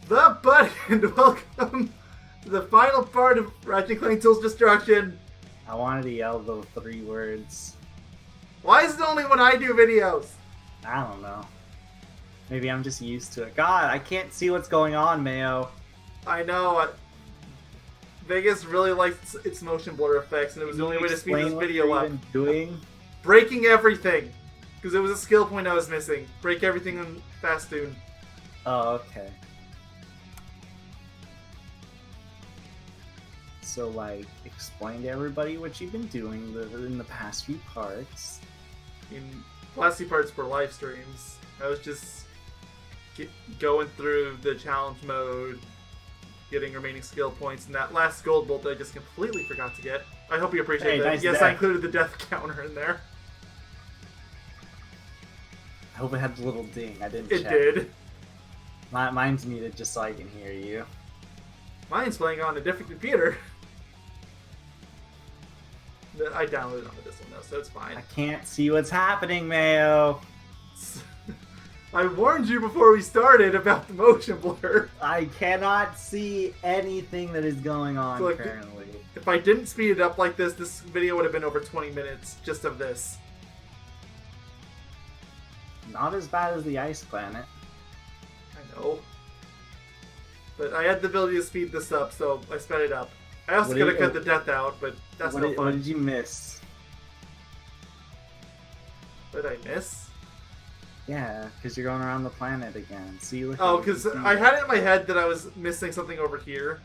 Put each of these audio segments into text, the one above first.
the buddy, and welcome to the final part of Ratchet Clank Tools Destruction. I wanted to yell those 3 words. Why is it only when I do videos? I don't know. Maybe I'm just used to it. God, I can't see what's going on, Mayo. I know. Vegas really likes its motion blur effects, and it was the only way to speed this video up. Doing? Breaking everything. Because it was a skill point I was missing. Break everything in Fastoon. Oh, okay. So, like, explain to everybody what you've been doing in the past few parts. In last few parts were live streams. I was just going through the challenge mode, getting remaining skill points, and that last gold bolt that I just completely forgot to get. I hope you appreciate that. Nice yes, death. I included the death counter in there. I hope it had the little ding. I didn't It check. did. Mine's muted just so I can hear you. Mine's playing on a different computer. I downloaded it onto this one though, so it's fine. I can't see what's happening, Mayo. I warned you before we started about the motion blur. I cannot see anything that is going on So, like, currently. If I didn't speed it up like this video would have been over 20 minutes just of this. Not as bad as the Ice Planet. I know. But I had the ability to speed this up, so I sped it up. I also could have cut the death out, but that's no fun. What did you miss? What did I miss? Yeah, because you're going around the planet again. See, look. Oh, because I had it in my head that I was missing something over here.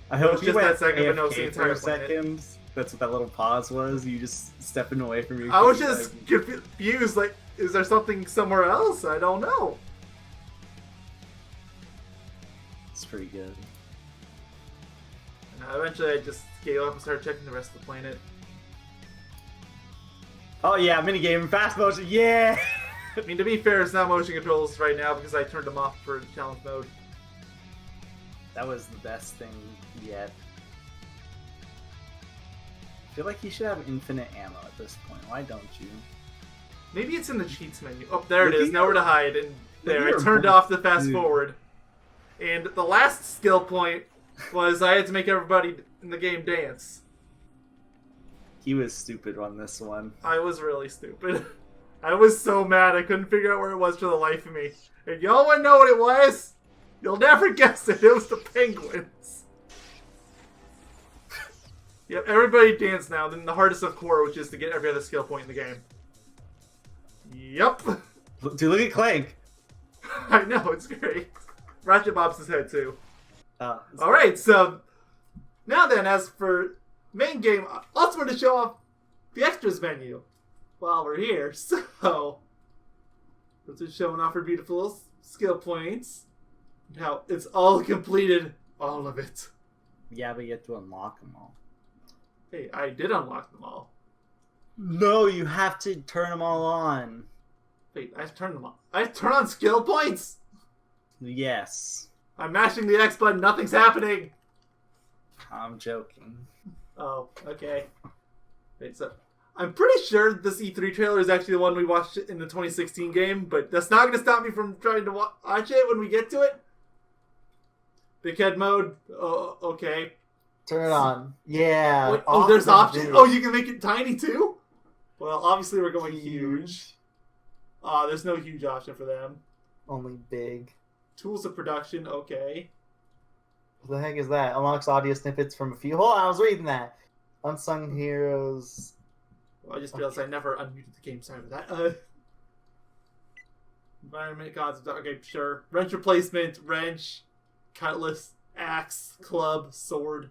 I it was hope you just went that second, but no, AFK it's the for entire a planet. second. That's what that little pause was. You just stepping away from your. I was computer, just like, confused, like, is there something somewhere else? I don't know. It's pretty good. And eventually I just gave up and started checking the rest of the planet. Oh yeah, minigame, fast motion, yeah! I mean, to be fair, it's not motion controls right now because I turned them off for challenge mode. That was the best thing yet. I feel like you should have infinite ammo at this point. Why don't you? Maybe it's in the cheats menu. Oh, there it is. Maybe Nowhere to hide. And there, I you're turned both- off the fast Dude. forward. And the last skill point was I had to make everybody in the game dance. He was stupid on this one. I was really stupid. I was so mad I couldn't figure out where it was for the life of me. And y'all want to know what it was? You'll never guess it. It was the penguins. Yep, everybody dance now. Then the hardest of core, which is to get every other skill point in the game. Yep. Dude, look at Clank! I know, it's great. Ratchet bobs his head too. It's Alright, so now then, as for main game, I also want to show off the extras menu while we're here. So, this is showing off our beautiful skill points. And how it's all completed. All of it. Yeah, but you have to unlock them all. Hey, I did unlock them all. No, you have to turn them all on. Wait, I've turned them on. I've turned on skill points? Yes. I'm mashing the X button, nothing's happening! I'm joking. Oh, okay. Wait, so I'm pretty sure this E3 trailer is actually the one we watched in the 2016 game, but that's not going to stop me from trying to watch it when we get to it. Big head mode. Oh, okay. Turn it on. Yeah. Wait, oh, there's awesome, options. dude. Oh, you can make it tiny too? Well, obviously we're going huge. There's no huge option for them. Only big. Tools of production. Okay. What the heck is that? Unlocks audio snippets from a few. Hold on, I was reading that. Unsung heroes. Well, I just realized I never unmuted the game. Sorry for that. Environment concept. Okay, sure. Wrench replacement. Wrench. Cutlass. Axe. Club. Sword.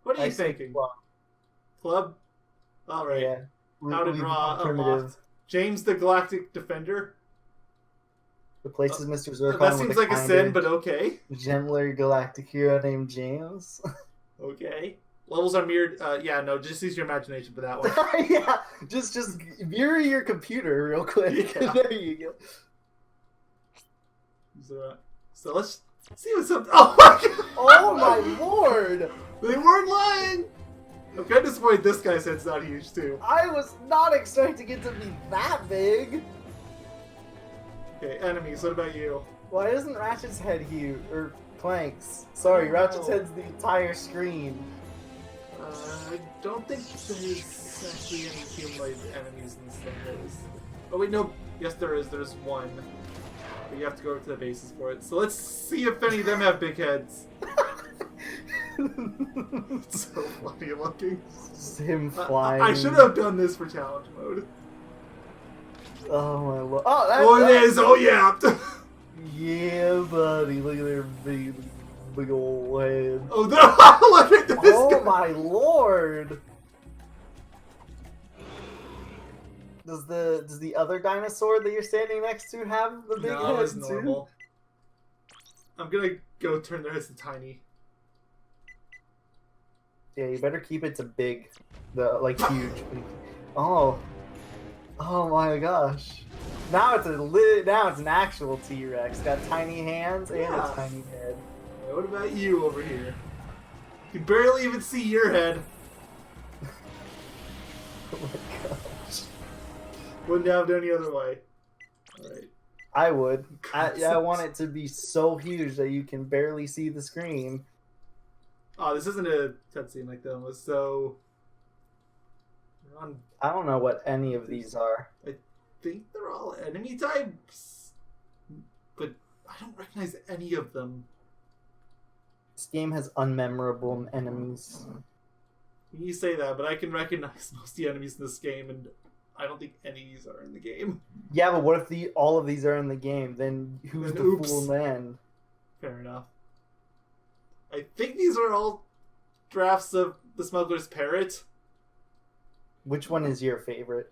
What are you I see thinking? club. Club? Alright. Yeah. How to We've draw gone primitive. unlocked. James the Galactic Defender. Replaces Mr. Zircon That with seems a like a kinder, sin, but okay. gentler galactic hero named James. Okay. Levels are mirrored. Yeah, no, just use your imagination for that one. Yeah, just mirror your computer real quick. Yeah. There you go. So let's see what's up. Oh my god! Oh my lord! They weren't lying! I'm kind of disappointed this guy's head's not huge, too. I was not expecting it to be that big. Okay, enemies, what about you? Why isn't Ratchet's head huge? Or Clank's? Sorry, I don't Ratchet's know. head's the entire screen. I don't think there's actually any humanoid enemies in this thing. Oh wait, no. Yes, there is. There's one. But you have to go over to the bases for it. So let's see if any of them have big heads. It's so funny looking. Just him flying. I should have done this for challenge mode. Oh my lord. Oh, that's Oh, it is. Oh, yeah. Yeah, buddy. Look at their big old head. Oh, no. Look at this Oh guy. my lord. Does the other dinosaur that you're standing next to have the big No, head it's normal. I'm gonna go turn their heads to tiny. Yeah, you better keep it to big, like huge. Oh my gosh! Now it's an actual T-Rex. Got tiny hands and Yeah. a tiny head. What about you over here? You can barely even see your head. Oh my gosh! Wouldn't have it any other way. Alright. I would. I want it to be so huge that you can barely see the screen. Oh, this isn't a cutscene like that one, so... I don't know what any of these are. I think they're all enemy types, but I don't recognize any of them. This game has unmemorable enemies. You say that, but I can recognize most of the enemies in this game, and I don't think any of these are in the game. Yeah, but what if all of these are in the game? Then who's Then the oops. fool then? Fair enough. I think these are all drafts of the Smuggler's Parrot. Which one is your favorite?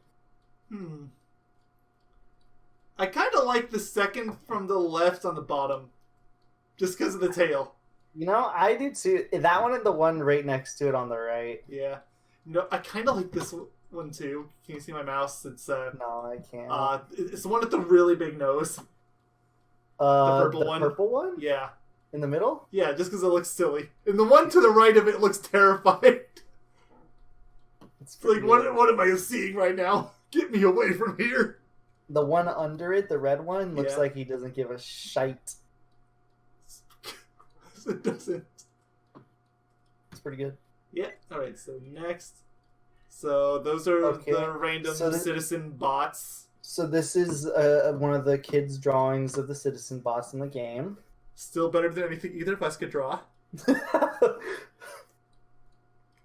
I kind of like the second from the left on the bottom, just because of the tail. You know, I do too. That one and the one right next to it on the right. Yeah. No, I kind of like this one too. Can you see my mouse? It's No, I can't. it's the one with the really big nose. the purple one. Purple one? Yeah. In the middle? Yeah, just because it looks silly. And the one to the right of it looks terrifying. It's It's like, pretty what good. am I seeing right now? Get me away from here. The one under it, the red one, looks Yeah. like he doesn't give a shite. It doesn't. It's pretty good. Yeah. Alright, so next. So those are Okay. the random So citizen bots. So this is one of the kids' drawings of the citizen bots in the game. Still better than anything either of us could draw.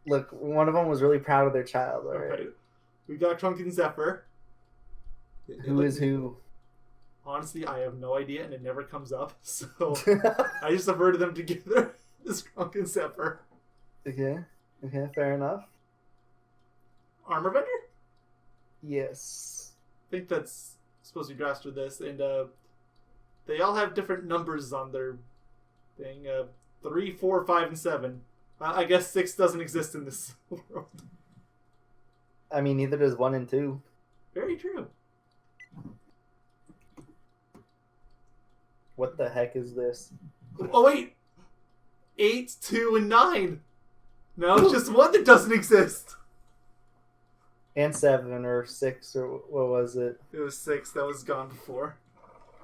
Look, one of them was really proud of their child. All right. Alright. We got Trunk and Zephyr. Who is who? Honestly, I have no idea, and it never comes up. So I just averted them together. This Trunk and Zephyr. Okay, fair enough. Armor vendor? Yes. I think that's supposed to be drafted with this, and they all have different numbers on their thing. 3, 4, 5, and 7. I guess 6 doesn't exist in this world. I mean, neither does 1 and 2. Very true. What the heck is this? Oh wait, 8, 2, and 9. No, it's just 1 that doesn't exist. And 7 or 6 or what was it? It was 6 that was gone before.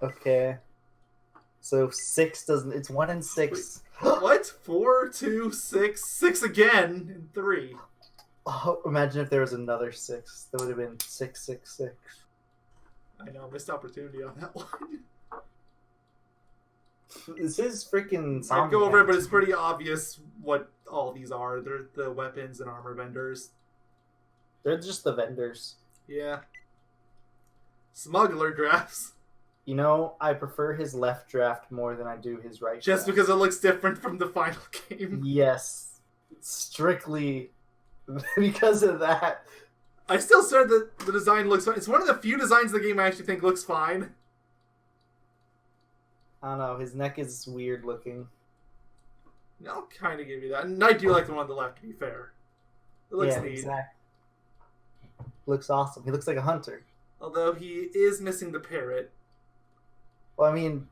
Okay. So 6 doesn't. It's 1 and 6. What? 4, 2, 6, 6 again, and 3. Oh, imagine if there was another 6. That would have been 666. I know, missed opportunity on that one. This is freaking. I'll go over it, but it's pretty obvious what all these are. They're the weapons and armor vendors. They're just the vendors. Yeah. Smuggler drafts. You know, I prefer his left draft more than I do his right Just draft. because it looks different from the final game. Yes. Strictly because of that. I still said that the design looks fine. It's one of the few designs of the game I actually think looks fine. I don't know, his neck is weird looking. I'll kind of give you that. And I do like the one on the left, to be fair. It looks Yeah, neat. exactly. Looks awesome. He looks like a hunter. Although he is missing the parrot. Well, I mean,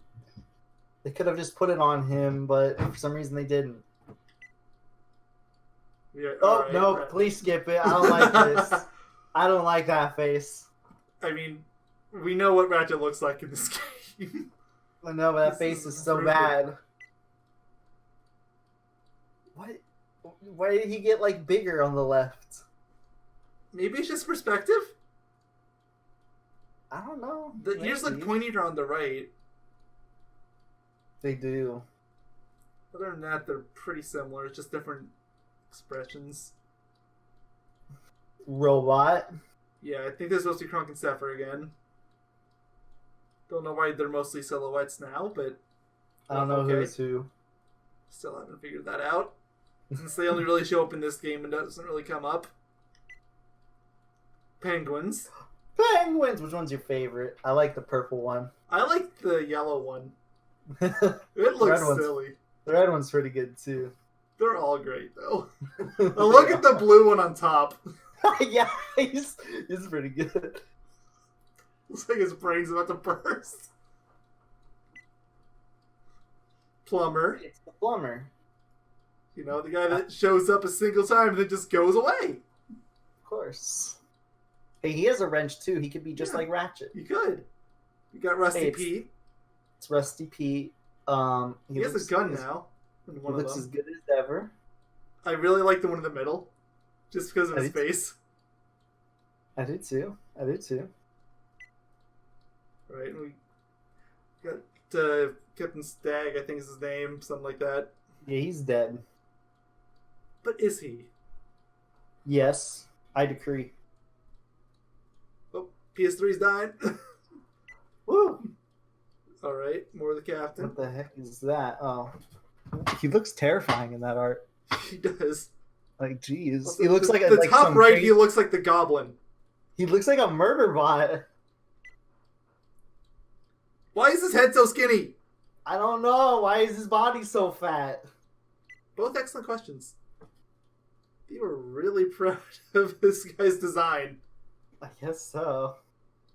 they could have just put it on him, but for some reason they didn't. Yeah, Oh, alright, no, right. please skip it. I don't like this. I don't like that face. I mean, we know what Ratchet looks like in this game. I know, but that This face is is so brutal. bad. What? Why did he get like bigger on the left? Maybe it's just perspective. I don't know. The ears look Maybe. pointier on the right. They do. Other than that, they're pretty similar. It's just different expressions. Robot. Yeah, I think they're supposed to be Krunk and Zephyr again. Don't know why they're mostly silhouettes now, but I don't know okay. who's who. Still haven't figured that out. Since they only really show up in this game and doesn't really come up. Penguins. Penguins. Which one's your favorite? I like the purple one. I like the yellow one. The It looks red one's- silly. red one's pretty good too. They're all great, though. Now look at the blue one on top. Yeah, he's pretty good. Looks like his brain's about to burst. Plumber. It's the plumber. You know, the guy that shows up a single time and then just goes away. Of course. Hey, he has a wrench too. He could be just Yeah. like Ratchet. You could. You got Rusty Hey, it's- Pete. It's Rusty Pete. He has looks- a gun now. In He one looks of as them. good as ever. I really like the one in the middle. Just because of I his do face. I do too. I do too. Right? And we got Captain Stag, I think is his name. Something like that. Yeah, he's dead. But is he? Yes, I decree. Oh, PS3's dying. Woo! Alright, more of the captain. What the heck is that? Oh, he looks terrifying in that art. He does. Like, jeez, Also, he looks the, like a the like top some right. crazy- He looks like the Goblin. He looks like a murder bot. Why is his head so skinny? I don't know. Why is his body so fat? Both excellent questions. You were really proud of this guy's design. I guess so.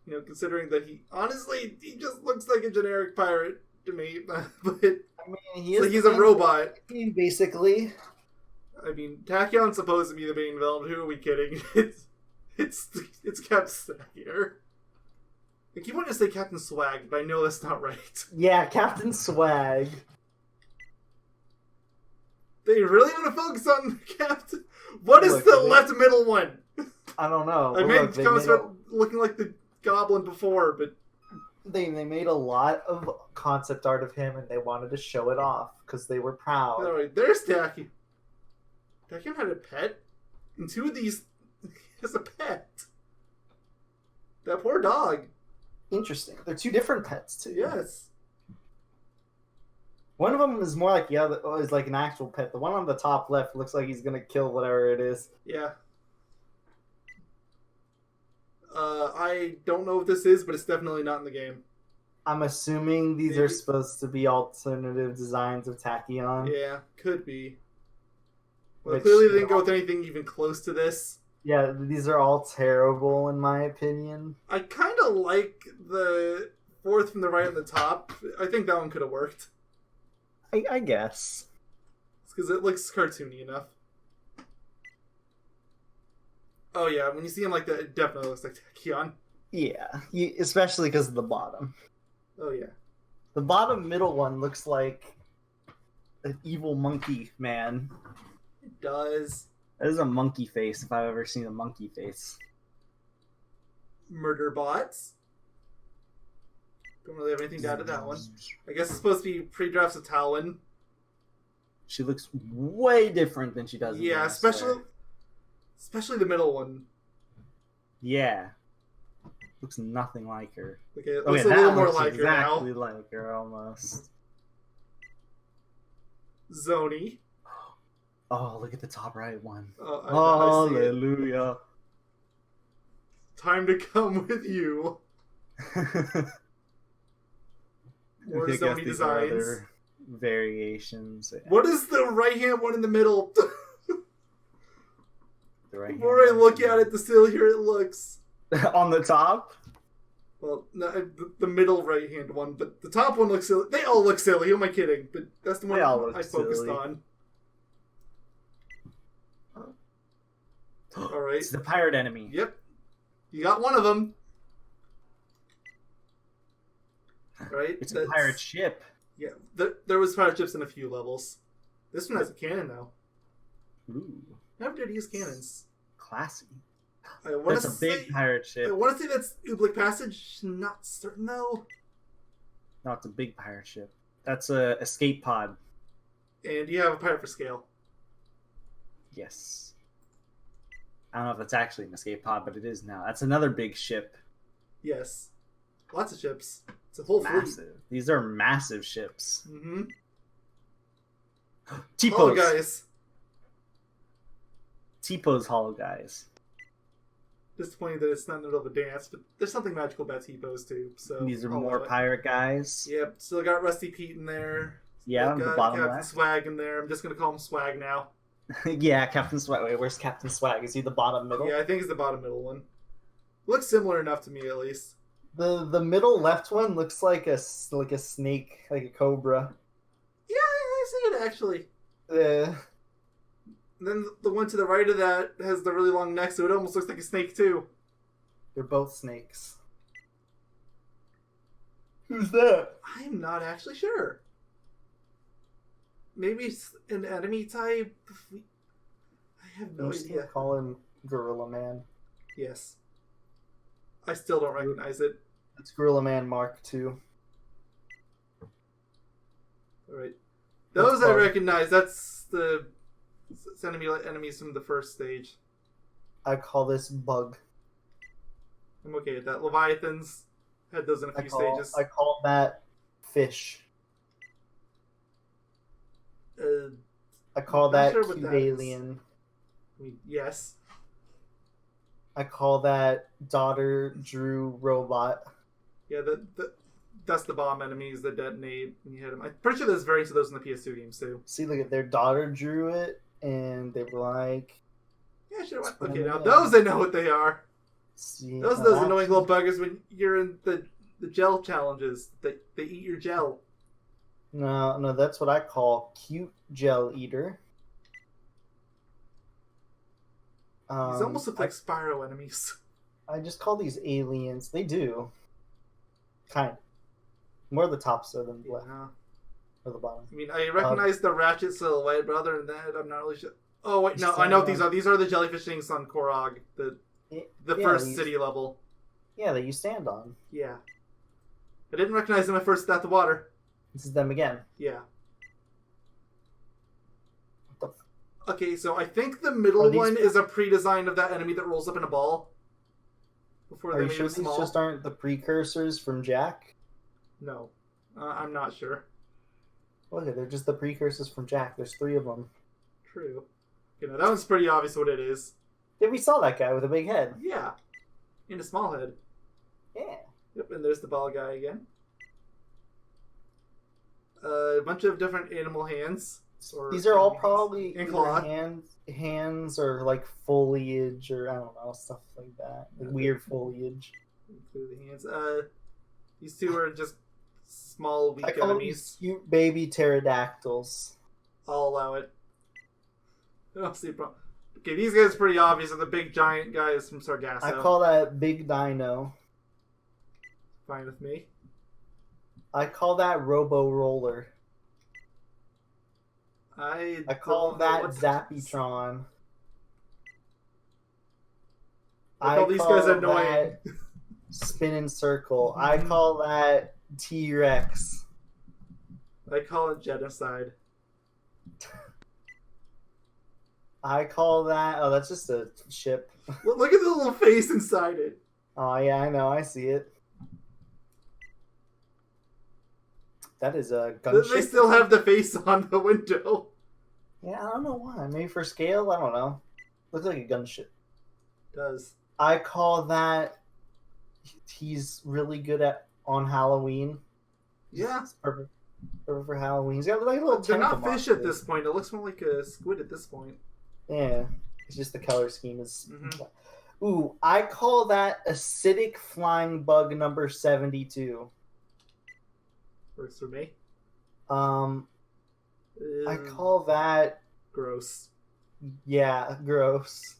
You know, considering that he just looks like a generic pirate to me. But I mean, he it's is like he's a robot. basically. I mean, Tachyon's supposed to be the main villain. Who are we kidding? It's Captain here. I keep wanting to say Captain Swag, but I know that's not right. Yeah, Captain Swag. They really want to focus on Captain. What is Look, the they- left middle one? I don't know. I but meant look, they comments made a- about looking like the Goblin before, but they made a lot of concept art of him, and they wanted to show it off because they were proud. all right, there's Tachyon. Tachyon had a pet, and two of these he has a pet. That poor dog. Interesting. They're two different pets too. Yes. One of them is more like the other is like an actual pet. The one on the top left looks like he's gonna kill whatever it is. Yeah. I don't know what this is, but it's definitely not in the game. I'm assuming these are Maybe. supposed to be alternative designs of Tachyon. Yeah, could be. Well, Which- clearly they didn't go with anything even close to this. Yeah, these are all terrible in my opinion. I kind of like the fourth from the right on the top. I think that one could have worked. I guess. Because it looks cartoony enough. Oh yeah, when you see him like that, it definitely looks like Tachyon. Yeah, especially because of the bottom. Oh yeah. The bottom middle one looks like an evil monkey man. It does. That is a monkey face if I've ever seen a monkey face. Murder bots. Don't really have anything to add to that one. I guess it's supposed to be pre-drafts of Talon. She looks way different than she does. In the Yeah, rest, especially the middle one. Yeah. Looks nothing like her. Okay, it Okay, looks a that little more looks like exactly her now. like her almost. Zoni. Oh, look at the top right one. Oh, I see it. Hallelujah. Time to come with you. More I guess Zoni these are designs. other variations. What is the right-hand one in the middle? The right The more I hand look one. at it, the sillier it looks. On the top? Well, no, the middle right-hand one, but the top one looks silly. They all look silly. Who am I kidding? But that's the one They all look I focused silly. on. All right. It's the pirate enemy. Yep. You got one of them. right? It's a pirate ship. Yeah, there was pirate ships in a few levels. This one has a cannon though. Ooh, Never did use cannons. classy. I want That's to a big pirate I ship. want to say that's Ooblik Passage. Not certain though. No, it's a big pirate ship. That's a escape pod. And you have a pirate for scale. Yes. I don't know if that's actually an escape pod, but it is now. That's another big ship. Yes, lots of ships. It's a whole Massive. These are massive ships. fleet. Mm-hmm. T-pose. Oh, guys. T-pose hollow guys. Disappointed that it's not in the middle of a dance, but there's something magical about T-pose too. So These are I'll more allow it. pirate guys. Yep, still got Rusty Pete in there. Yeah, Still the got bottom Captain left. Swag in there. I'm just gonna call him Swag now. Yeah, Captain Swag. Wait, where's Captain Swag? Is he the bottom middle? Yeah, I think it's the bottom middle one. Looks similar enough to me, at least. The middle left one looks like a snake, like a cobra. Yeah, I see it actually. Uh, And then the one to the right of that has the really long neck, so it almost looks like a snake too. they're both snakes. Who's that? I'm not actually sure. Maybe it's an enemy type. I have no I'm just idea. gonna call him Gorilla Man. Yes. I still don't recognize it. It's Gorilla Man Mark II. Alright. Those I Bug. recognize. That's the enemies from the first stage. I call this Bug. I'm okay with that. Leviathans had those in a few stages. I call that Fish. I call Not that sure what Cube that is. Alien. I mean, yes. I call that Daughter Drew Robot. Yeah, that's the bomb enemies that detonate when you hit them. I'm pretty sure there's variants of those in the PS2 games too. See, look at their daughter drew it, and they were like, Yeah, sure. It's Okay, one now of those I know what they are. see, Those now are those that's- annoying little buggers when you're in the gel challenges. They eat your gel. No, that's what I call Cute Gel Eater. These almost look like Spyro enemies. I just call these aliens. They do. Kind of. More the top so than the left Yeah. or the bottom. I mean, I recognize the Ratchet silhouette, but other than that, I'm not really sure. Oh wait, no, I know what these are. These are the jellyfish things on Korog, the Yeah, first these- city level. Yeah, that you stand on. Yeah. I didn't recognize them at first at the water. This is them again. Yeah. What Okay, so I think the middle Are these- one is a pre-design of that enemy that rolls up in a ball. Before Are they you made sure it these small. just aren't the precursors from Jack? No. I'm not sure. Look, they're just the precursors from Jack. There's 3 of them. True. You know, that one's pretty obvious what it is. Yeah, we saw that guy with a big head. Yeah. In a small head. Yeah. Yep, and there's the ball guy again. A bunch of different animal hands. Or These are all enemies. probably And either claw. hands or like foliage or I don't know, stuff like that. Like weird foliage. Include the hands. These two are just small, weak I call them enemies. cute baby pterodactyls. I'll allow it. I don't see a problem. Okay, these guys are pretty obvious. Are the big giant guys from Sargasso. I call that big dino. Fine with me. I call that robo roller. I call don't know that what that is. Zappytron. I call these guys annoying. that spinning circle. I call that T-Rex. I call it genocide. I call that. Oh, that's just a ship. Look at the little face inside it. Oh yeah, I know. I see it. That is a gunship. They still have the face on the window. Yeah, I don't know why. Maybe for scale. I don't know. Looks like a gunship. Does. I call that. He's really good at on Halloween. Yeah. It's perfect for Halloween. He's got like a little. They're not tentacle fish at monsters. this point. It looks more like a squid at this point. Yeah, it's just the color scheme is. Mhm. Ooh, I call that acidic flying bug number 72. Works for me. I call that gross. gross.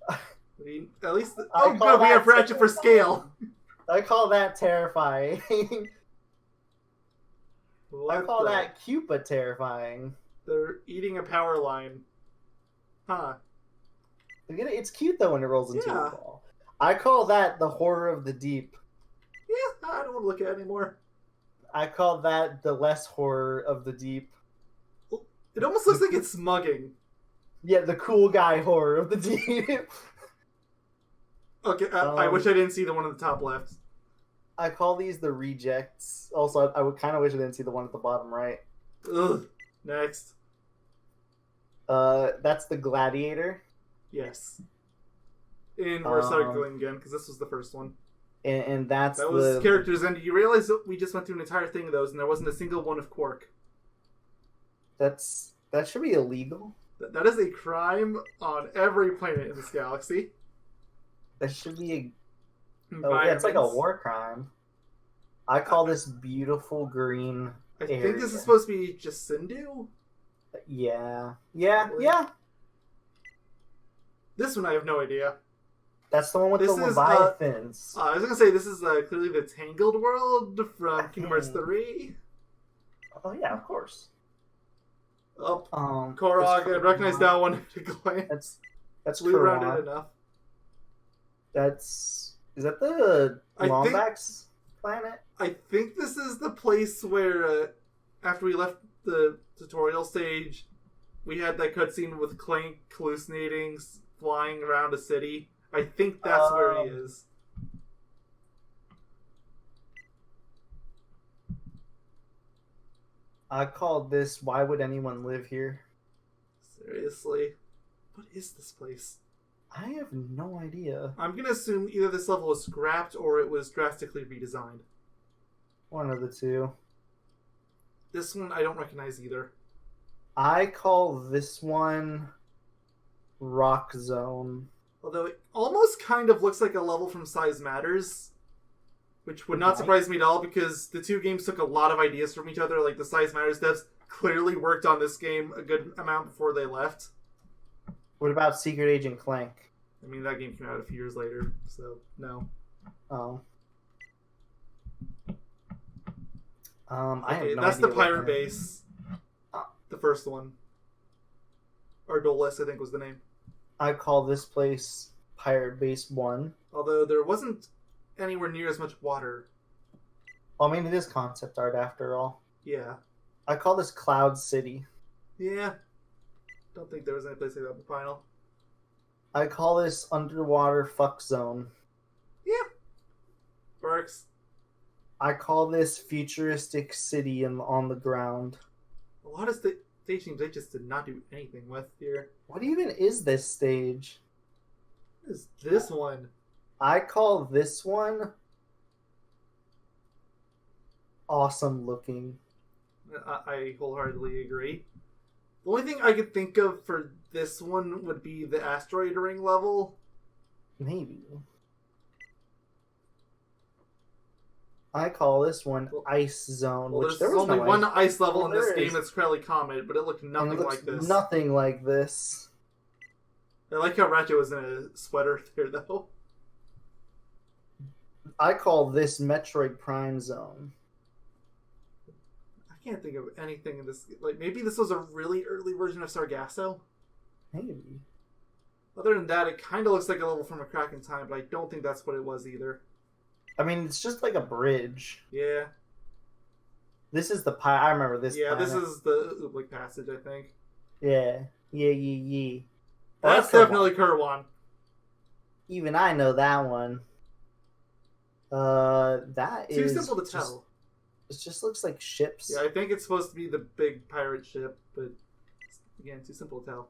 I mean, at least I oh call good, we that have Ratchet for scale. I call that terrifying. I call that cute but terrifying. They're eating a power line. Huh. Look at it. It's cute though when it rolls into Yeah. a ball. I call that the horror of the deep. Yeah, I don't want to look at it anymore. I call that the less horror of the deep. It almost looks like it's smugging. Yeah, the cool guy horror of the deep. Okay, I wish I didn't see the one at the top left. I call these the rejects. Also, I would kind of wish I didn't see the one at the bottom right. Ugh. Next. That's the gladiator. Yes. And we're circling again, because this was the first one. And that's that was characters, and you realize that we just went through an entire thing of those, and there wasn't a single one of Quark. That should be illegal. That is a crime on every planet in this galaxy. That should be a... Oh, yeah, it's like a war crime. I call this beautiful green I think this is supposed to be Jacindu? Yeah. This one I have no idea. That's the one with the Leviathans. I was going to say, this is clearly the Tangled World from Kingdom Hearts 3. Oh, yeah, of course. Oh, Korog, I recognize that one at a glance. That's Blue rounded enough. Is that the Lombax planet? I think this is the place where, after we left the tutorial stage, we had that cutscene with Clank hallucinating, flying around a city. I think that's where he is. I called this, why would anyone live here? Seriously? What is this place? I have no idea. I'm going to assume either this level was scrapped or it was drastically redesigned. One of the two. This one I don't recognize either. I call this one Rock Zone. Although it almost kind of looks like a level from Size Matters, which would not surprise me at all because the two games took a lot of ideas from each other. Like the Size Matters devs clearly worked on this game a good amount before they left. What about Secret Agent Clank? I mean, that game came out a few years later, so no. Oh. Okay, that's the pirate base. The first one. Ardolis, I think, was the name. I call this place Pirate Base 1. Although there wasn't anywhere near as much water. Well, I mean, it is concept art after all. Yeah. I call this Cloud City. Yeah. Don't think there was any place like that in the final. I call this Underwater Fuck Zone. Yeah. Works. I call this Futuristic City on the ground. A lot of stations they just did not do anything with here. What even is this stage? What is this one? I call this one awesome looking. I wholeheartedly agree. The only thing I could think of for this one would be the asteroid ring level. Maybe. I call this one Ice Zone. Well, which there's only one ice level in this game is. that's Crowley Comet, but it looked nothing like this. Nothing like this. I like how Ratchet was in a sweater there, though. I call this Metroid Prime Zone. I can't think of anything in this. Like, maybe this was a really early version of Sargasso? Maybe. Other than that, it kind of looks like a level from A Crack in Time, but I don't think that's what it was either. I mean, it's just like a bridge. Yeah. This is the I remember this. Yeah, planet. this is the Oblique Passage, I think. Yeah. That's definitely Kerwan. Even I know that one. That Too is simple to tell. It just looks like ships. Yeah, I think it's supposed to be the big pirate ship, but again, too simple to tell.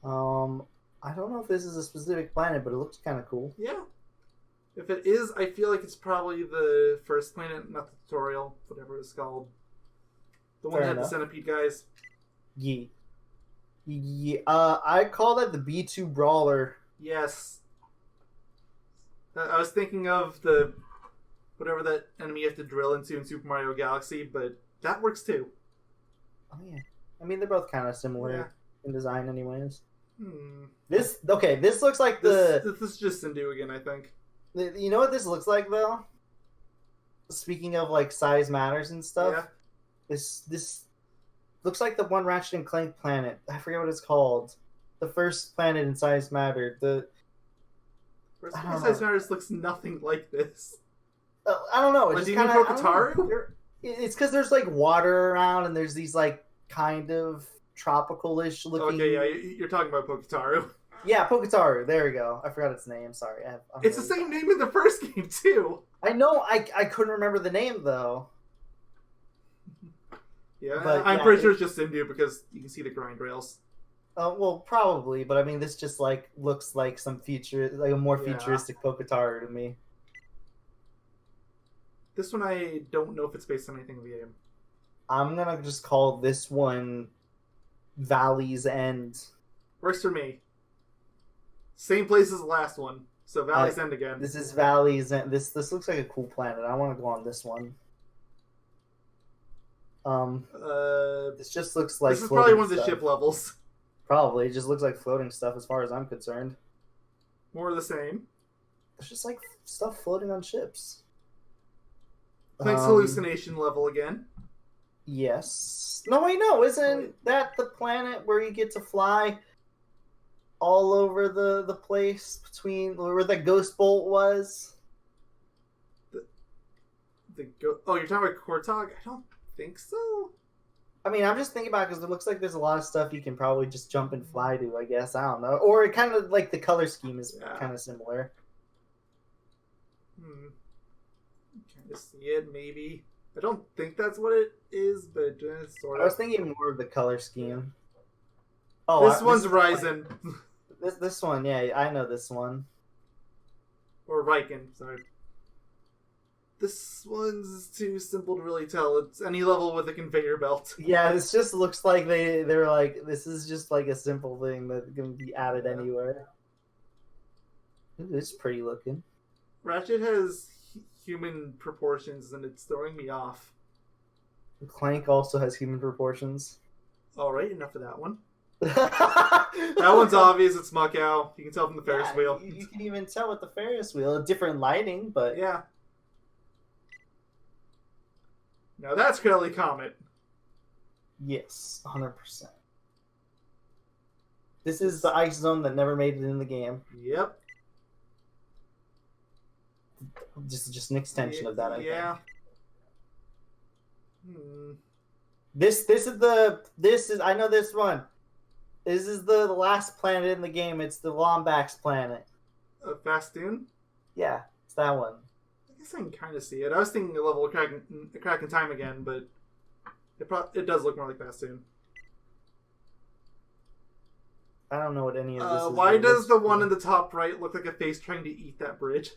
I don't know if this is a specific planet, but it looks kind of cool. Yeah. If it is, I feel like it's probably the first planet, not the tutorial, whatever it's called. The one that had the centipede guys. Yeah. I call that the B2 Brawler. Yes. I was thinking of the whatever that enemy you have to drill into in Super Mario Galaxy, but that works too. Oh yeah. I mean, they're both kind of similar in design, anyways. Hmm. This looks like This is just Sindu again, I think. You know what this looks like though? Speaking of like size matters and stuff, Yeah. this looks like the one Ratchet and Clank planet. I forget what it's called. The first planet in size mattered. First I don't Size know. Matters looks nothing like this. I don't know. It's Like, do just you mean kind of. Poketaru? It's because there's like water around and there's these like kind of tropical-ish looking. Okay, yeah, you're talking about Poketaru. Yeah, Poketaru. There we go. I forgot its name. Sorry. It's the same name in the first game too. I know. I couldn't remember the name though. Yeah, But, I'm yeah, pretty sure it's just Simdu because you can see the grind rails. Well, probably, but I mean, this just like looks like like a more Yeah. futuristic Poketaru to me. This one I don't know if it's based on anything in the game. I'm gonna just call this one Valley's End. Works for me. Same place as the last one, so Valley's End again. This is Valley's End. This looks like a cool planet. I want to go on this one. This just looks like this is probably floating one of the stuff. ship levels. Probably, it just looks like floating stuff as far as I'm concerned. More of the same. It's just like stuff floating on ships. Thanks hallucination level again. Yes. No, wait, no. Isn't that the planet where you get to fly all over the place between where the ghost bolt was? Oh, you're talking about Kortog? I don't think so. I mean, I'm just thinking about it because it looks like there's a lot of stuff you can probably just jump and fly to, I guess. I don't know. Or it kind of like the color scheme is kind of similar. Kind of see it, maybe. I don't think that's what it is, but sort of. I was thinking more of the color scheme. Oh, this one's Ryzen. This one, yeah, I know this one. Or Riken, sorry. This one's too simple to really tell. It's any level with a conveyor belt. Yeah, this just looks like they're like, this is just like a simple thing that can be added anywhere. Ooh, it's pretty looking. Ratchet has human proportions, and it's throwing me off. Clank also has human proportions. Alright, enough of that one. That one's obvious, it's Mukau. You can tell from the Ferris wheel. You can even tell with the Ferris wheel. Different lighting, but... Yeah. Now that's Curly Comet. Yes, 100%. This is the ice zone that never made it in the game. Yep. Just an extension of that, I think. This is I know this one. This is the last planet in the game. It's the Lombax planet. Fastoon? Yeah, it's that one. I guess I can kind of see it. I was thinking a level of Crack in Time again, but it does look more like Fastoon. I don't know what any of this is. Why does the one in the top right look like a face trying to eat that bridge?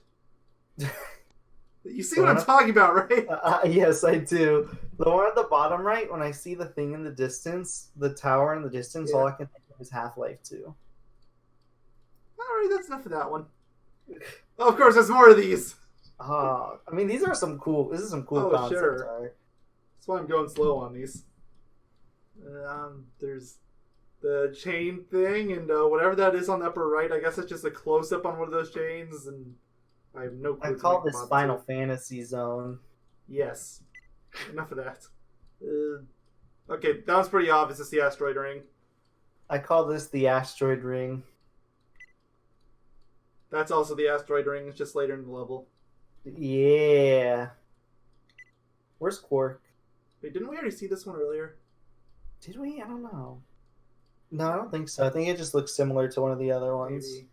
You see what I'm talking about, right? Yes, I do. The one at the bottom right, when I see the thing in the distance, the tower in the distance, all I can think of is Half-Life 2. Alright, that's enough of that one. Oh, of course, there's more of these. I mean, these are some cool. This is some cool concept sure. art. That's why I'm going slow on these. There's the chain thing, and whatever that is on the upper right, I guess it's just a close-up on one of those chains, and I have no clue. I call this Final Fantasy Zone. Yes. Enough of that. Okay, that was pretty obvious. It's the asteroid ring. I call this the Asteroid Ring. That's also the asteroid ring. It's just later in the level. Yeah. Where's Quark? Wait, didn't we already see this one earlier? Did we? I don't know. No, I don't think so. I think it just looks similar to one of the other ones. Maybe.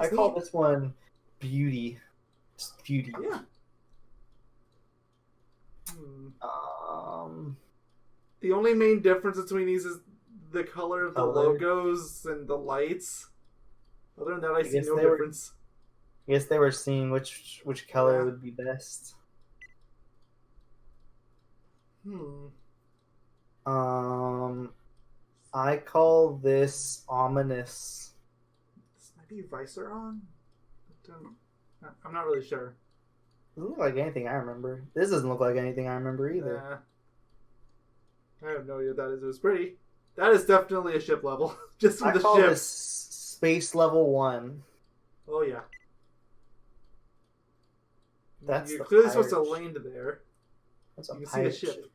I call this one Beauty. Just Beauty. Yeah. The only main difference between these is the color of the logos and the lights. Other than that, I see no difference. I guess they were seeing which color would be best. I call this Ominous. This might be Viceron? I'm not really sure. Doesn't look like anything I remember. This doesn't look like anything I remember either. I have no idea what that is. It was pretty. That is definitely a ship level. Just from the ship. I call this Space Level 1. Oh, yeah. That's You're the clearly supposed to pirate land there. That's a You can see the pirate ship. ship.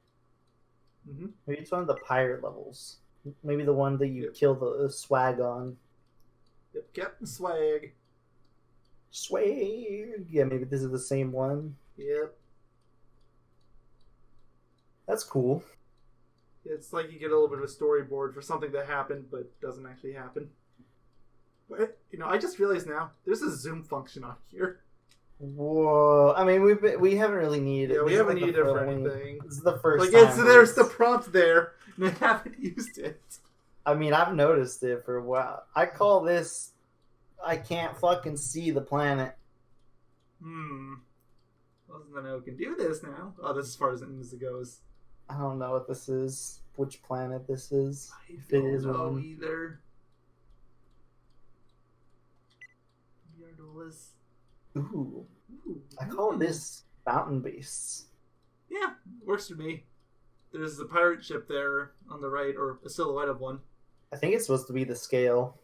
Mm-hmm. Maybe it's one of the pirate levels. Maybe the one that you Yep. kill the swag on. Yep, Captain Swag. Swag. Yeah, maybe this is the same one. Yep. That's cool. It's like you get a little bit of a storyboard for something that happened but doesn't actually happen. But, I just realized now there's a zoom function on here. Whoa! I mean, we haven't really needed it. Yeah, we This is haven't like needed the it for only- anything. This is the first Like, time. there's the prompt there, and I haven't used it. I mean, I've noticed it for a while. I call this. I can't fucking see the planet. Doesn't know we can do this now. Oh, this is as far as it goes. I don't know what this is. Which planet this is? I If it don't is know one. either. Yardolis. Ooh. Ooh. I call this Fountain Beasts. Yeah, works for me. There's a pirate ship there on the right, or a silhouette of one. I think it's supposed to be the scale.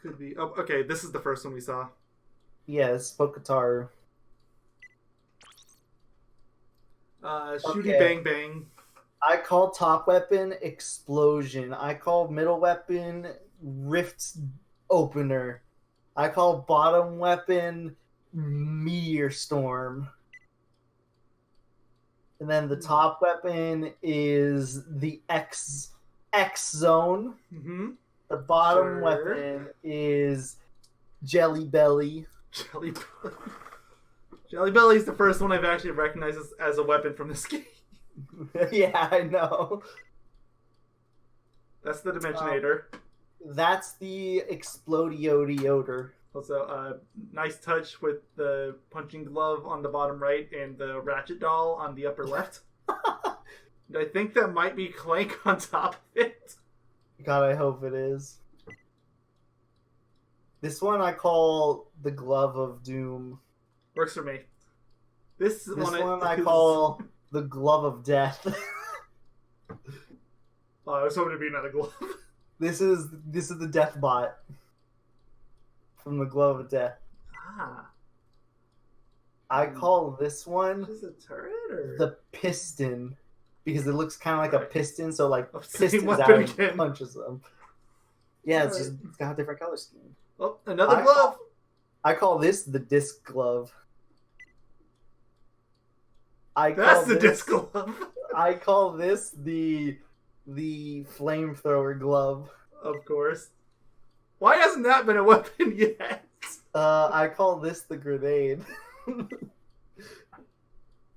Could be. Oh, okay, this is the first one we saw. Yes, Poketaru. Shooty Okay. Bang Bang. I call top weapon Explosion. I call middle weapon Rift Opener. I call bottom weapon Meteor Storm. And then the top weapon is the X Zone. Mm-hmm. The bottom Sure. weapon is Jelly Belly. Jelly Belly. Jelly Belly's the first one I've actually recognized as a weapon from this game. Yeah, I know. That's the Dimensionator. That's the Explodiodeoder. Also, nice touch with the punching glove on the bottom right and the Ratchet doll on the upper left. And I think that might be Clank on top of it. God, I hope it is. This one I call the Glove of Doom. Works for me. This This one one I is- call the Glove of Death. Oh, I was hoping to be another glove. This is the Death Bot from the Glove of Death. Ah. I call this one Is it a turret or the Piston because it looks kind of like a Right. piston, so like Oh, same pistons weapon out and again. punches them. Yeah, it's Alright. just it's got a different color scheme. Oh, another I glove. I call this the Disc Glove. That's the disc glove. I call this the flamethrower glove. Of course. Why hasn't that been a weapon yet? I call this the grenade.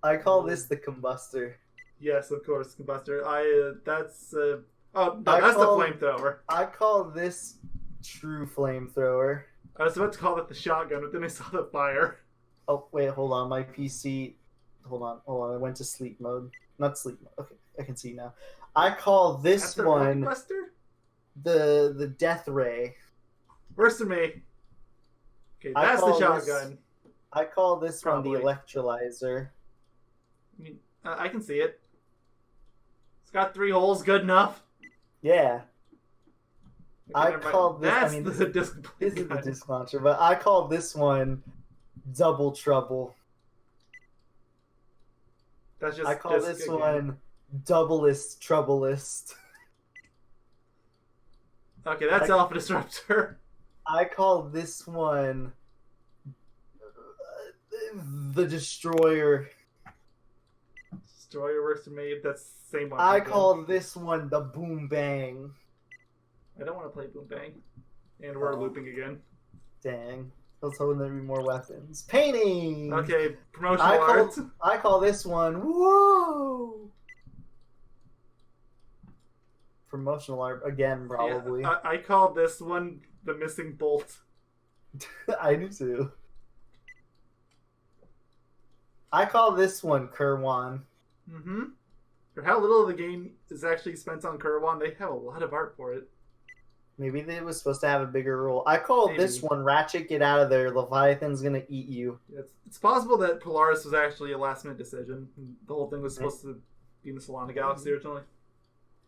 I call this the combustor. Yes, of course, combustor. That's oh no, I that's call- the flamethrower. I call this true flamethrower. I was about to call it the shotgun, but then I saw the fire. Oh wait, hold on, my PC. Hold on. I went to sleep mode. Not sleep mode. Okay, I can see now. I call this That's the one Buster. the death ray. Worse than me. Okay, I that's the call this- shotgun. I call this Probably. one the electrolyzer. I mean, I can see it. It's got 3 holes, good enough. Yeah, Okay, I never mind. call this- I That's mean, the disc. this is the gun. disc launcher, but I call this one double trouble. That's just. I call disc this again. one doublest troublest. Okay, that's I- Alpha Disruptor. I call this one the destroyer. Destroyer works for me. That's the same one. I call this one the boom bang. I don't want to play Boom Bang. And we're Oh. looping again. Dang. I was hoping there'd be more weapons. Painting! Okay, promotional I art. call this one whoa! Promotional art again, probably. Yeah, I call this one the missing bolt. I do too. I call this one Kerwan. Mm-hmm. For how little of the game is actually spent on Kerwan, they have a lot of art for it. Maybe they was supposed to have a bigger role. I call this Maybe. one Ratchet, get out of there. Leviathan's gonna eat you. It's possible that Polaris was actually a last-minute decision. The whole thing was supposed to be in the Solana Galaxy originally.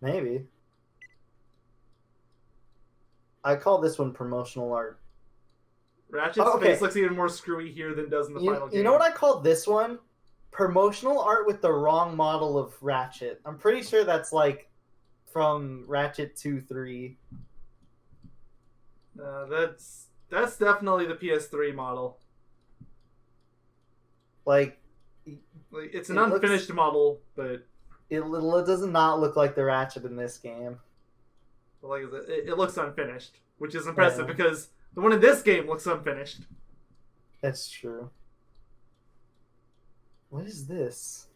Maybe. I call this one promotional art. Ratchet's face looks even more screwy here than it does in the final game. You know what I call this one? Promotional art with the wrong model of Ratchet. I'm pretty sure that's like from Ratchet 2-3. That's definitely the PS3 model. Like it's an unfinished model, but it does not look like the Ratchet in this game. Like it looks unfinished, which is impressive because the one in this game looks unfinished. That's true. What is this?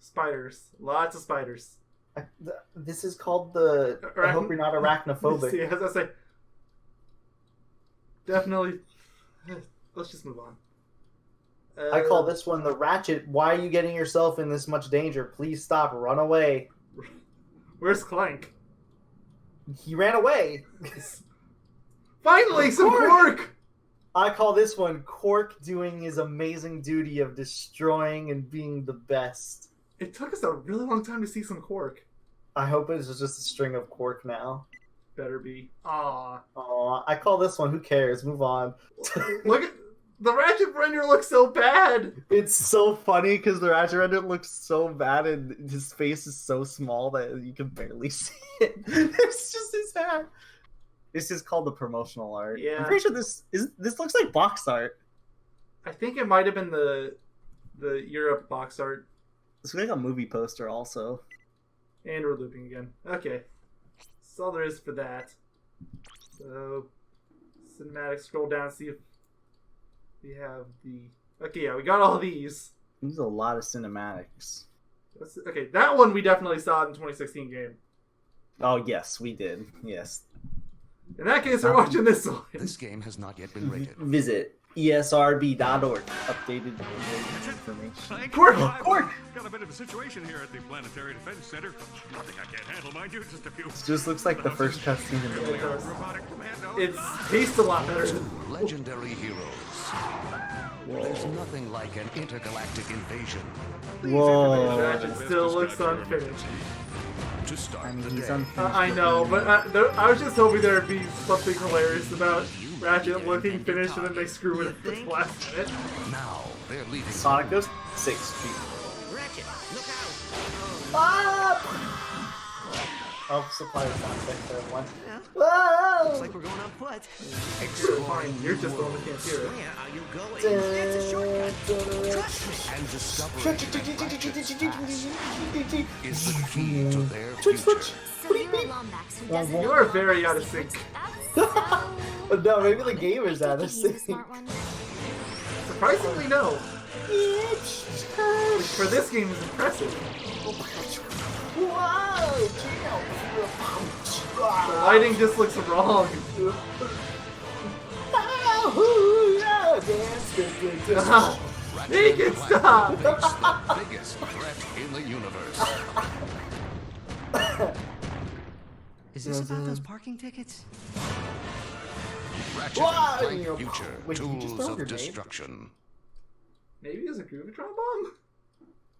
Spiders. Lots of spiders. This is called the... I hope you're not arachnophobic. See, as I say... Definitely... Let's just move on. I call this one the Ratchet. Why are you getting yourself in this much danger? Please stop. Run away. Where's Clank? He ran away. Finally, some Quark! I call this one Quark doing his amazing duty of destroying and being the best. It took us a really long time to see some Quark. I hope it's just a string of Quark now. Better be. Aww. I call this one, who cares? Move on. Look at... The Ratchet render looks so bad! It's so funny because the Ratchet render looks so bad and his face is so small that you can barely see it. It's just his hat. This is called the promotional art. Yeah. I'm pretty sure this looks like box art. I think it might have been the Europe box art. It's like a movie poster also. And we're looping again. Okay. That's all there is for that. So, cinematic, scroll down, see if we have the... Okay, yeah, we got all these. There's a lot of cinematics. Okay, that one we definitely saw in the 2016 game. Oh, yes, we did. Yes. In that case, we're watching this one. This game has not yet been rated. Visit esrb.org. Updated information. Quark! Got a bit of a situation here at the Planetary Defense Center. Nothing I can't handle, mind you. Just a few. It just looks like the first cutscene in the movie. Robotic commando. It's tastes a lot better. Legendary heroes. There's nothing like an intergalactic invasion. Whoa. Ratchet still looks unfinished. To start I mean, the he's day. unfinished. I know, but I was just hoping there'd be something hilarious about Ratchet looking finished and then they screw it at the last minute. Now they're leaving. Sonic goes 6th Street. Ratchet, look out! Ah! I'll supply the sound effect for everyone. Looks Whoa! like we're going on foot. Fine, you're just the one that can't hear it. Where are you going? That's a shortcut. Trust me. And discovering is the key to their future. So you're a Lombax who doesn't You are very out of sync. No, maybe the game is out of sync. Surprisingly, no. Which for this game is impressive. The lighting just looks wrong. Make it stop! Face the biggest threat in the universe. Is this about those parking tickets? Ratchet Why? Clank Future. Wait, did you just throw a Tools of grenade? destruction. Maybe it's a Groovitron bomb?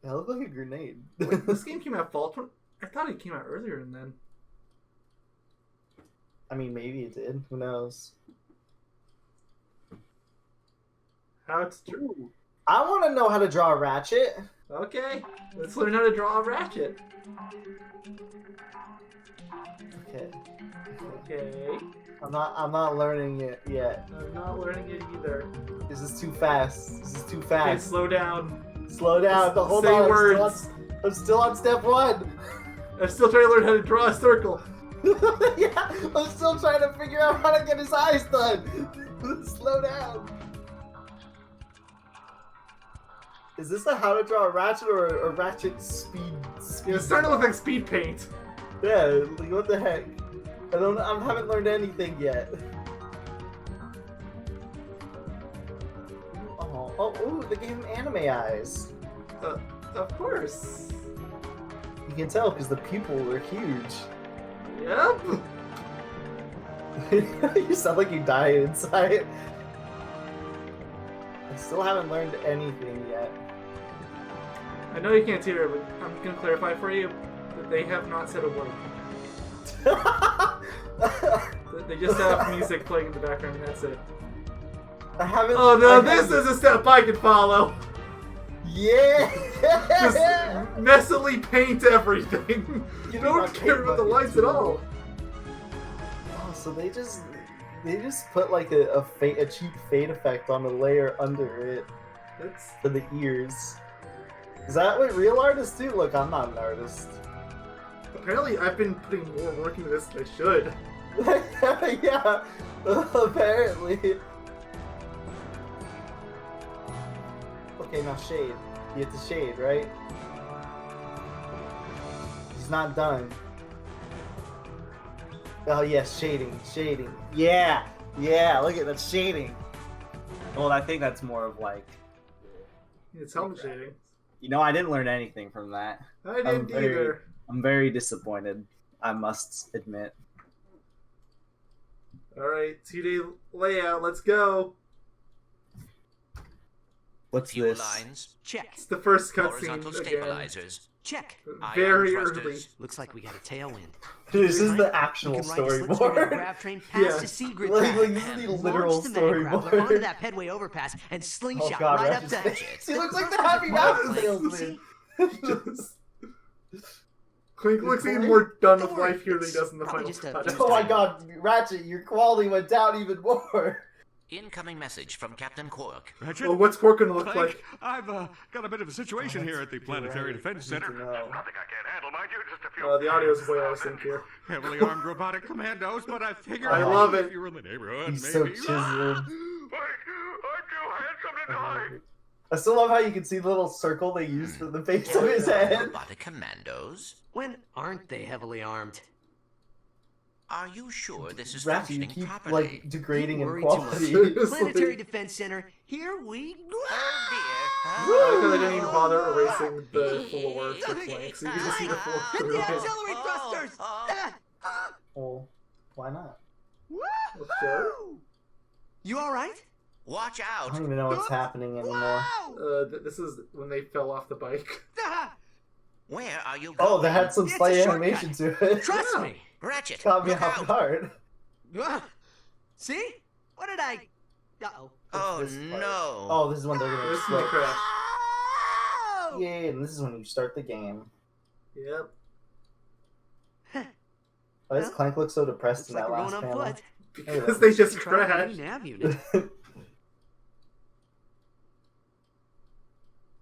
That looked like a grenade. Wait, this game came out fall 20... I thought it came out earlier than then. I mean, maybe it did. Who knows? How it's true. I want to know how to draw a Ratchet. Okay, let's learn how to draw a Ratchet. Okay. Okay. I'm not learning it yet. I'm not learning it either. This is too fast. This is too Okay, fast. slow down. Slow down. Hold Say on. words. I'm still on step 1. I'm still trying to learn how to draw a circle. Yeah, I'm still trying to figure out how to get his eyes done. Slow down. Is this a how to draw a Ratchet or a Ratchet speed? Yeah, it's starting to look like speed paint. Yeah, like what the heck? I haven't learned anything yet. Ooh, they gave him anime eyes. Of course. You can tell because the pupils are huge. Yep. You sound like you died inside. I still haven't learned anything yet. I know you can't see her, but I'm gonna clarify for you that they have not said a word. They just have music playing in the background and that's it. I haven't. Oh no, I this haven't- is a step I can follow. Yeah. Just messily paint everything. You Don't not care paint about the bucket lights at too. all. Oh, so they just put like a cheap fade effect on the layer under it That's for the ears. Is that what real artists do? Look, I'm not an artist. apparently I've been putting more work into this than I should. Yeah, apparently. Okay, now shade. You get the shade, right? He's not done. Oh yes, shading. Yeah, look at that shading. Well, I think that's more of like, It's helmet shading. I didn't learn anything from that. I didn't either. I'm very disappointed, I must admit. Alright, 2D layout, let's go. What's Fuel this? lines. Check. It's the first Horizontal cutscene again. stabilizers. Check. Very Ion early. thrusters. Looks like we got a tailwind. This is the You actual can ride a slipstream on a storyboard. grav train past Yeah. the Seagrid Like, track. this is the Launch literal the Metagrappler onto storyboard. that pedway overpass and Oh slingshot god, right Ratchet's up to face. He looks like the first Happy part Mouse of the salesman. Just... Clink looks Clink? even more done with Don't worry, life here than he it's does in the probably final just a cut. used Oh my god, Ratchet, your quality went down even more. Incoming message from Captain Quark. Ratchet? Well, what's Quark gonna look Clank, like? I've got a bit of a situation here at the Planetary Defense Center. No. Nothing I can't handle, mind you. Just a few. The audio's way out of sync here. Heavily armed robotic commandos, but I figured I love it. if you were in the neighborhood, He's maybe. so chiseled. Wait, I'm too handsome to die. I still love how you can see the little circle they used for the base of his head. Robotic commandos. When aren't they heavily armed? Are you sure this is Ratchet, you functioning keep properly? like degrading You in worry too much. quality. Seriously. Planetary Defense Center, here we go! Oh Because I didn't even bother erasing the floor for Clank, so you can just see the floor Hit through the it. auxiliary thrusters! Well, why not? Sure. You alright? Watch I out! don't even know what's happening anymore. This is when they fell off the bike. Where are you going? Oh, they had some It's a slight shortcut. animation to it. Trust me! Ratchet, Caught me look off out! guard. See? What did I... Uh-oh. Oh This part. no! Oh, this is when they're gonna This is the explode. crash. Oh! Yeah, and this is when you start the game. Yep. Why does Well, Clank look so depressed Looks in like that we're last going on panel? foot. Because they just Try out my crashed. new nav unit.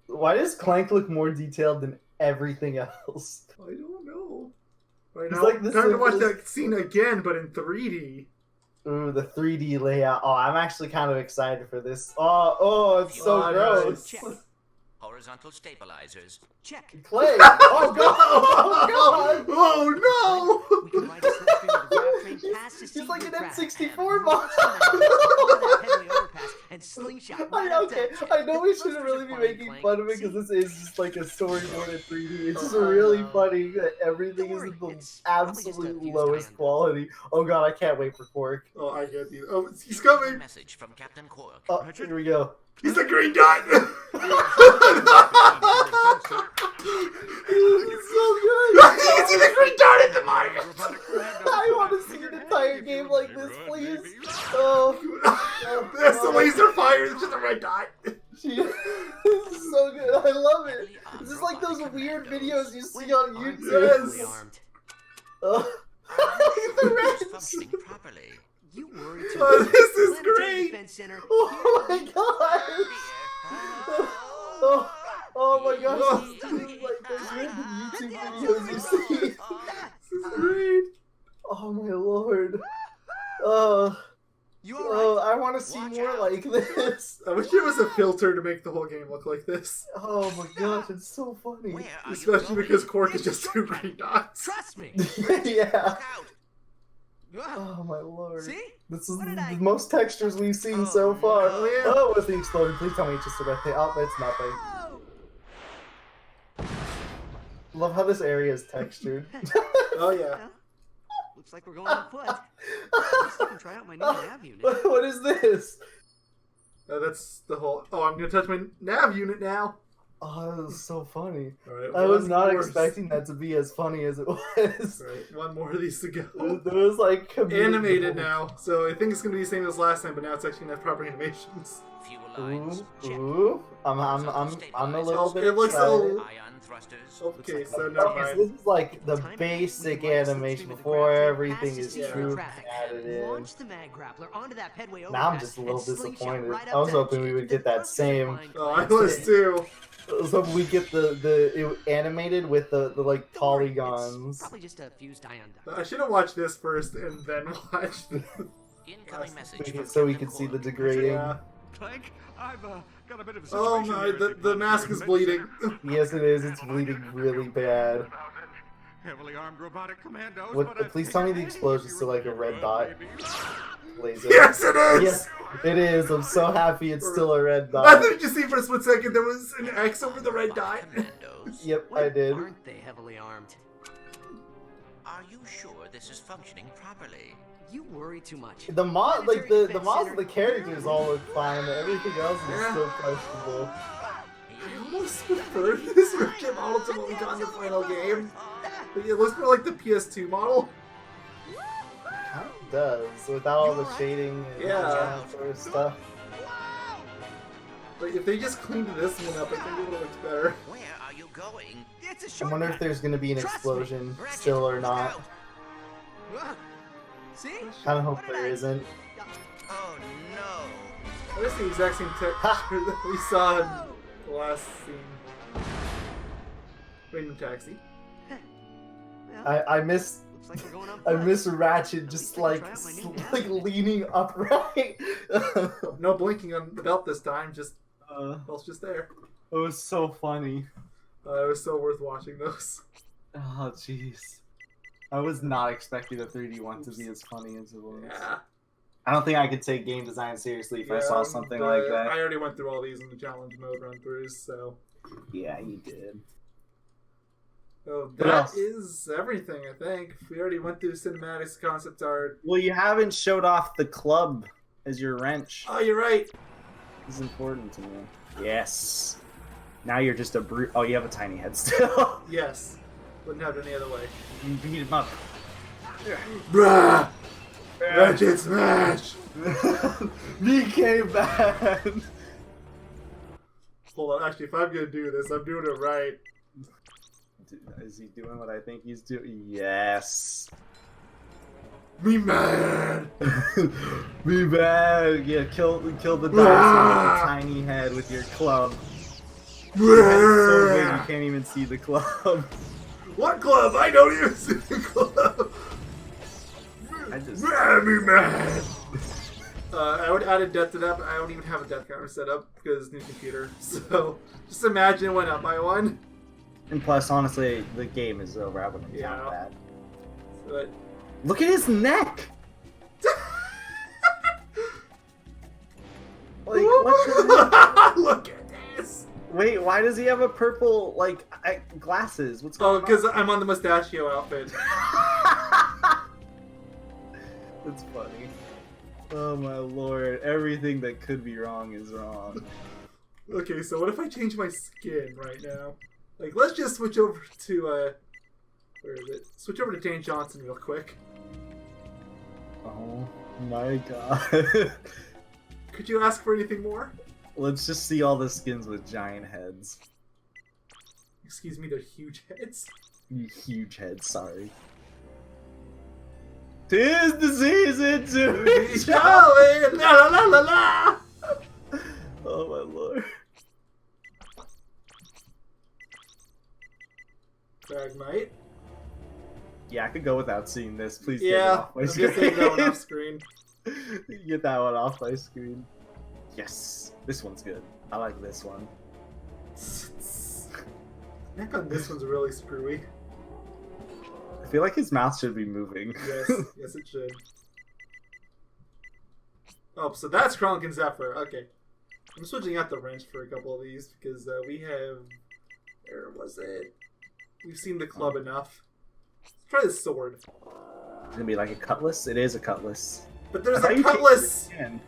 Why does Clank look more detailed than everything else? I don't know. Right He's now, like the time to watch simplest- that scene again, but in 3D. Ooh, the 3D layout. Oh, I'm actually kind of excited for this. Oh, it's so Oh, gross. Check. Horizontal stabilizers. Check. Clay! Oh god! Oh god! Oh We can ride a slipstream of the grav train past the He's like an Seagrid track. N64 Launch mod. the Metagrappler onto that pedway overpass and slingshot right up Okay, to I know we shouldn't Thrusters really are be fine, making Clank. fun of it because See? this is just like a storyboard in 3D. It's just Oh, really no. funny that everything Don't is worry, at the it's probably just a absolute fused lowest ion. quality. Oh god, I can't wait for Quark. no! Oh, I get you. Oh, he's coming! Message from Captain Quark. Oh, here we go. He's a green dot! He's so good! in the green dot in the mine! I want to see an entire game like this, please. Oh, There's the laser fire, it's just a red dot. this is so good. I love it. This is like those weird videos you see on Aren't they YouTube. heavily Yes. armed? Oh. This The is reds. functioning properly. You worry too Oh, much. this is Planetary great! Defense Center, Oh my here god! Oh, oh my gosh, Oh. this is like those random YouTube videos you see. This is great. Oh my lord. Oh, You oh, alright? I want to see Watch more out. like this. I wish there was a filter to make the whole game look like this. Oh my gosh, it's so funny. Where are you Especially going? because Quark is just two green dots. Trust me. Yeah. Look out! Oh my lord. See? This is What did the I- most textures we've seen so far. Oh, yeah. Oh, what's the explosion? Please tell me it's just a red thing. Oh, it's nothing. Oh. Love how this area is textured. Oh, yeah. Well, looks like we're going on foot. I guess I can try out my new nav unit. What is this? That's the whole... Oh, I'm gonna touch my nav unit now. Oh, that was so funny. All right, I was one not more. expecting that to be as funny as it was. Right, one more of these to go. There was like comedic Animated gold. now, so I think it's gonna be the same as last time, but now it's actually gonna have proper animations. Fuel lines. Ooh, Check. ooh. I'm a little bit It looks excited. so- Ion thrusters. Okay, so Okay, never so mind. this is like the Time basic we launch the animation stream of the before grappler everything past is the speed true of traffic. added in. Launch the mag grappler onto that pedway Now I'm overpass just a little and slingshot disappointed. right I up was that hoping we shit. would get The that thrusters are same. fine, Oh, I but was too. I was hoping we get the animated with the like don't worry, it's polygons. probably just a fused ion duct. I should have watched this first and then watched the... Incoming message from So we Captain could see the Quad. degrading. Yeah. Clank, I've got a bit of a Oh situation my, here at the Planetary mask is Defense bleeding. Center. Yes, it is. It's bleeding really bad. Heavily armed robotic commandos. What- but I please tell me the think explosion's still like a red dot. maybe. Laser. Yes, it is! Yes, it is. I'm so happy it's still a red I dot. thought you see for a split second there was an X over the red dot. Commandos. Yep, Why I did. aren't they heavily armed? Are you sure this is functioning properly? You worry too much. The mod, like Planetary the Defense models of Center. the characters all look fine, but everything else is Yeah. still questionable. I almost prefer this Ratchet model to what we got in the final game. It looks more like the PS2 model. Kind of does, without all the shading and Yeah. that sort of stuff. Like, if they just cleaned this one up, I think it would have looked better. Where are you going? It's a I shortcut. wonder if there's going to be an Trust me. explosion Ratchet, still or look not. out. See? Kind of hope What did there I- isn't. Oh no. That is the exact same texture that we saw in the last scene. Random taxi. Well, I miss looks like we're going on I foot. miss Ratchet At just least I like can try out my new like nav. leaning upright. No blinking on the belt this time, just It belt's just there. was so funny. It was so worth watching those. Oh jeez. I was not expecting the 3D one to be as funny as it was. Yeah. I don't think I could take game design seriously if I saw something like that. I already went through all these in the challenge mode run throughs, so. Yeah, you did. So What that else? is everything, I think. We already went through cinematics, concept art. Well, you haven't showed off the club as your wrench. Oh, you're right. This is important to me. Yes. Now you're just a brute. Oh, you have a tiny head still. Yes. Wouldn't have it any other way. You beat him up. Bruh! Ratchet smash! Me came back. Hold on, actually, if I'm gonna do this, I'm doing it right. Is he doing what I think he's doing? Yes. Me mad! Be bad. Yeah, kill the dinosaur with Ah! the tiny head with your club. Your head's so big you can't even see the club. What club? I don't even see the club! I just. Me mad! I would add a death to that, but I don't even have a death counter set up because new computer. So just imagine it went up by one. And plus, honestly, the game is over. I wouldn't Yeah. count that. But Look at his neck. Like, what the look at this! Wait, why does he have a purple, like, glasses? What's going Oh, on? because I'm on the mustachio outfit. That's funny. Oh my lord. Everything that could be wrong is wrong. Okay, so what if I change my skin right now? Like, let's just switch over to, where is it? Switch over to Dane Johnson real quick. Oh my god. Could you ask for anything more? Let's just see all the skins with giant heads. Excuse me, they're huge heads. You huge heads, sorry. 'Tis the season to be Jolly! La la la la la! Oh my lord. Fragmite. Yeah, I could go without seeing this. Please get it Yeah, off my I'm screen. just saying that one off screen. Get that one off my screen. Yes, this one's good. I like this one. Neck on this one's really screwy. I feel like his mouth should be moving. Yes, yes it should. Oh, so that's Kronk and Zephyr. Okay. I'm switching out the wrench for a couple of these because we have... Where was it? We've seen the club enough. Let's try the sword. It's gonna be like a cutlass. It is a cutlass. But there's I thought a you changed cutlass! it again.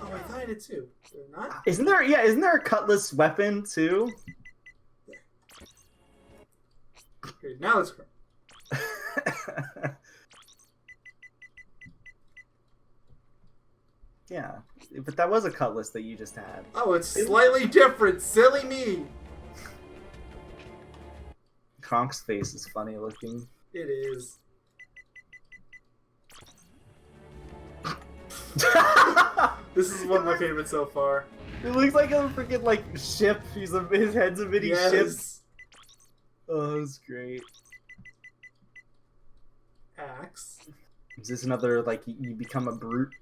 Oh, I thought animated too. They're not. Isn't there a cutlass weapon too? Okay, now it's. Yeah, but that was a cutlass that you just had. Oh, it's slightly different. Silly me. Kronk's face is funny looking. It is. This is one of my favorites so far. It looks like a freaking like ship. His head's a mini ship. Yes. Oh, that's great. Axe. Is this another like you become a brute?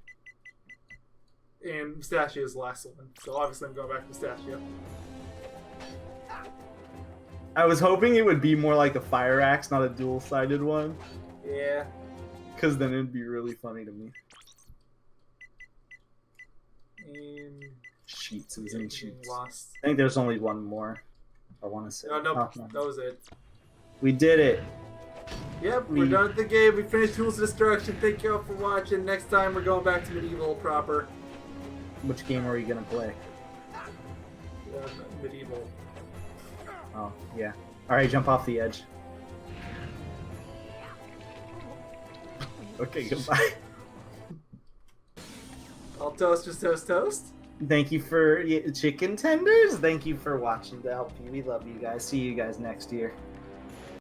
And Mustachio's the last one. So obviously I'm going back to Mustachio. I was hoping it would be more like a fire axe, not a dual-sided one. Yeah. Because then it'd be really funny to me. And Sheets, it was in sheets. lost. I think there's only one more. I want to say. Oh, no, no. that was it. We did it. Yep, we're done with the game. We finished Tools of Destruction. Thank you all for watching. Next time we're going back to Medieval proper. Which game are you gonna play? Medieval. Oh, yeah. Alright, jump off the edge. Okay, goodbye. All toast, just toast, toast. Thank you for chicken tenders. Thank you for watching to help you. We love you guys. See you guys next year.